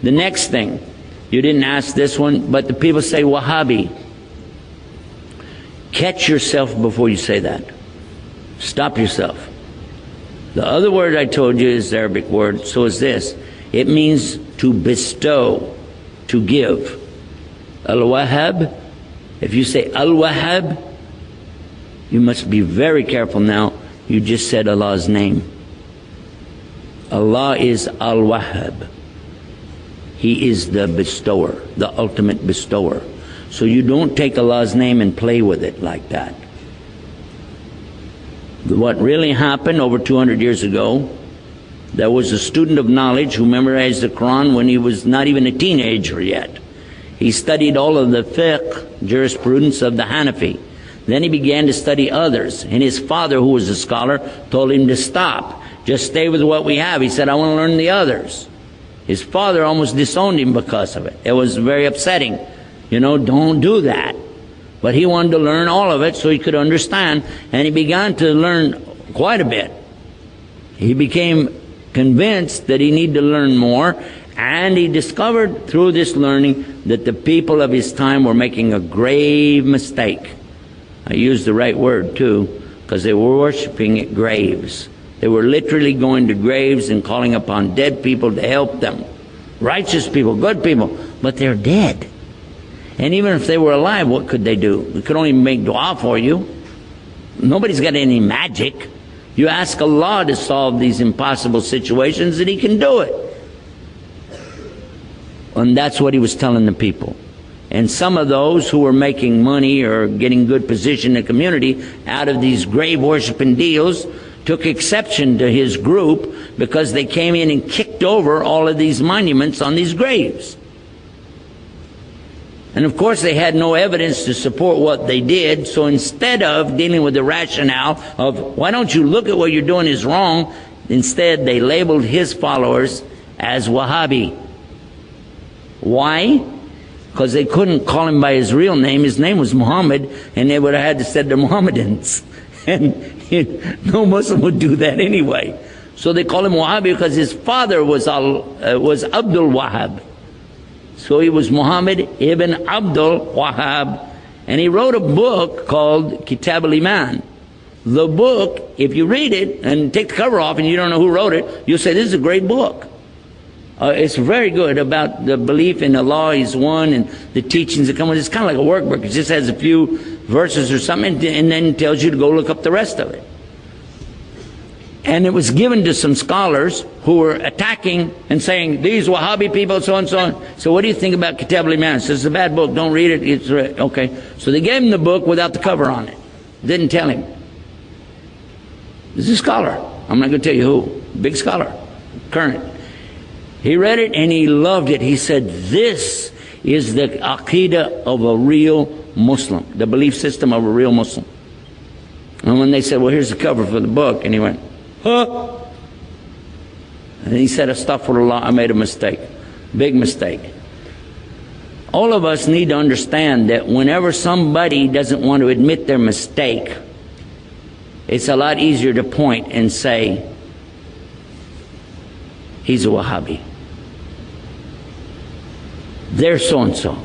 The next thing, you didn't ask this one, but the people say Wahabi. Catch yourself before you say that. Stop yourself. The other word I told you is the Arabic word, so is this. It means to bestow, to give. Al-Wahhab, if you say Al-Wahhab, you must be very careful now. You just said Allah's name. Allah is Al-Wahhab. He is the bestower, the ultimate bestower. So you don't take Allah's name and play with it like that. What really happened over 200 years ago, there was a student of knowledge who memorized the Quran when he was not even a teenager yet. He studied all of the fiqh, jurisprudence of the Hanafi. Then he began to study others. And his father, who was a scholar, told him to stop. Just stay with what we have. He said, I want to learn the others. His father almost disowned him because of it. It was very upsetting. You know, don't do that. But he wanted to learn all of it so he could understand. And he began to learn quite a bit. He became convinced that he needed to learn more. And he discovered through this learning that the people of his time were making a grave mistake. I used the right word too, because they were worshiping at graves. They were literally going to graves and calling upon dead people to help them. Righteous people, good people, but they're dead. And even if they were alive, what could they do? They could only make dua for you. Nobody's got any magic. You ask Allah to solve these impossible situations and He can do it. And that's what he was telling the people. And some of those who were making money or getting good position in the community out of these grave worshiping deals took exception to his group because they came in and kicked over all of these monuments on these graves. And of course they had no evidence to support what they did, so instead of dealing with the rationale of why don't you look at what you're doing is wrong, instead they labeled his followers as Wahabi. Why? Because they couldn't call him by his real name. His name was Muhammad, and they would have had to say they're Mohammedans. And no Muslim would do that anyway. So they call him Wahabi because his father was Abdul Wahhab. So he was Muhammad ibn Abdul Wahhab. And he wrote a book called Kitab al-Iman. The book, if you read it and take the cover off and you don't know who wrote it, you'll say, this is a great book. It's very good about the belief in Allah is one and the teachings that come with it. It's kind of like a workbook. It just has a few verses or something and then tells you to go look up the rest of it. And it was given to some scholars who were attacking and saying, these Wahhabi people, so and so on. So what do you think about Kitab al-Iman? Says it's a bad book, don't read it. It's okay. So they gave him the book without the cover on it. Didn't tell him. This is a scholar. I'm not going to tell you who. Big scholar. Current. He read it and he loved it. He said, this is the aqidah of a real Muslim, the belief system of a real Muslim. And when they said, well, here's the cover for the book, and he went, huh? And he said, astaghfirullah, I made a mistake. Big mistake. All of us need to understand that whenever somebody doesn't want to admit their mistake, it's a lot easier to point and say, he's a Wahhabi. They're so-and-so.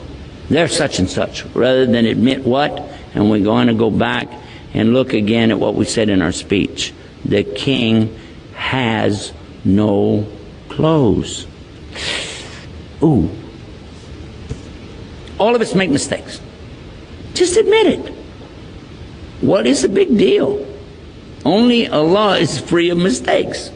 They're such and such. Rather than admit what? And we're going to go back and look again at what we said in our speech. The king has no clothes. Ooh. All of us make mistakes. Just admit it. What is the big deal? Only Allah is free of mistakes.